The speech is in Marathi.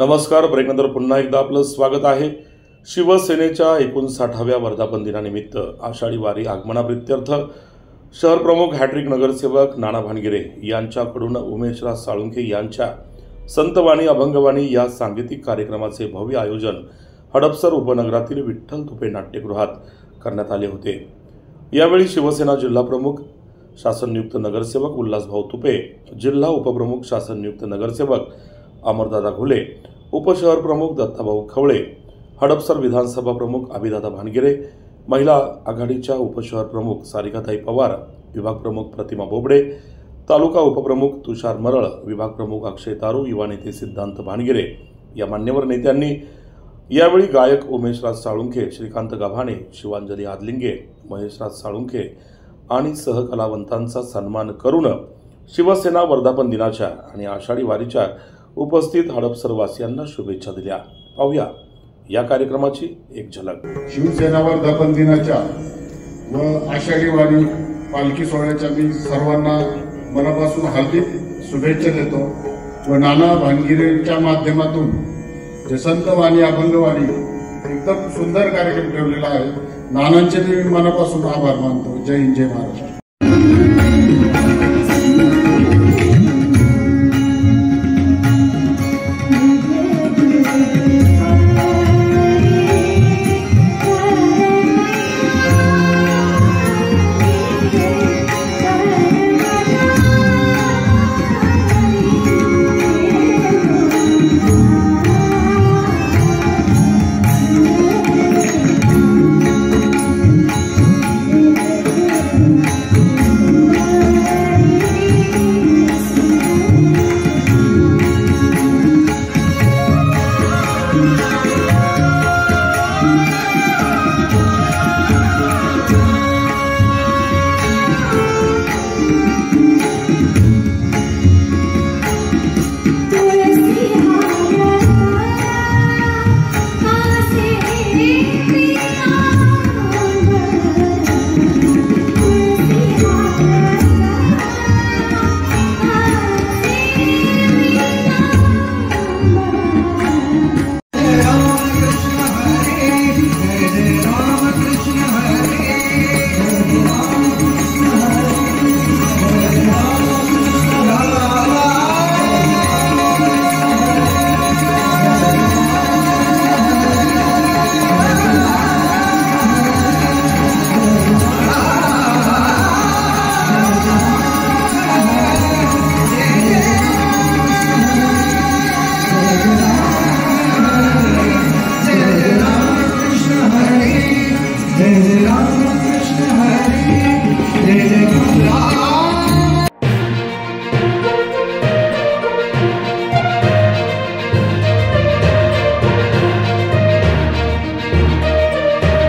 नमस्कार. ब्रेकनंतर पुन्हा एकदा आपलं स्वागत आहे. शिवसेनेच्या 59व्या वर्धापन दिनानिमित्त आषाढी वारी आगमनाप्रित्यर्थ शहर प्रमुख हॅट्रिक नगरसेवक नाना भानगिरे यांच्याकडून उमेशराज साळुंखे यांच्या संतवाणी अभंगवाणी या सांगीतिक कार्यक्रमाचे भव्य आयोजन हडपसर उपनगरातील विठ्ठल तुपे नाट्यगृहात करण्यात आले होते. यावेळी शिवसेना जिल्हा प्रमुख शासन नियुक्त नगरसेवक उल्हासभाऊ तुपे, जिल्हा उपप्रमुख शासन नियुक्त नगरसेवक अमरदादा घुले, उपशहर प्रमुख दत्ताभाऊ खवळे, हडपसर विधानसभा प्रमुख अभिदादा भानगिरे, महिला आघाडीच्या उपशहर प्रमुख सारिकाताई पवार, विभाग प्रमुख प्रतिमा बोबडे, तालुका उपप्रमुख तुषार मरळ, विभाग प्रमुख अक्षय तारू, युवा नेते सिद्धांत भानगिरे या मान्यवर नेत्यांनी यावेळी गायक उमेशराज साळुंखे, श्रीकांत गाभाणे, शिवांजली आदलिंगे, महेशराज साळुंखे आणि सहकलावंतांचा सन्मान करून शिवसेना वर्धापन दिनाच्या आणि आषाढी वारीच्या उपस्थित हडपसरवासियांना शुभेच्छा दिल्या. पाहूया या कार्यक्रमाची एक झलक. शिवसेना वर्धापन दिनाच्या व आषाढी वारी पालखी सोहळ्याच्या मी सर्वांना मनापासून हार्दिक शुभेच्छा देतो व नाना भानगिरेंच्या माध्यमातून जे संतवाणी अभंगवाणी एकदम सुंदर कार्यक्रम ठेवलेला आहे. नानांचे मी मनापासून आभार मानतो. जय हिंद, जय महाराष्ट्र.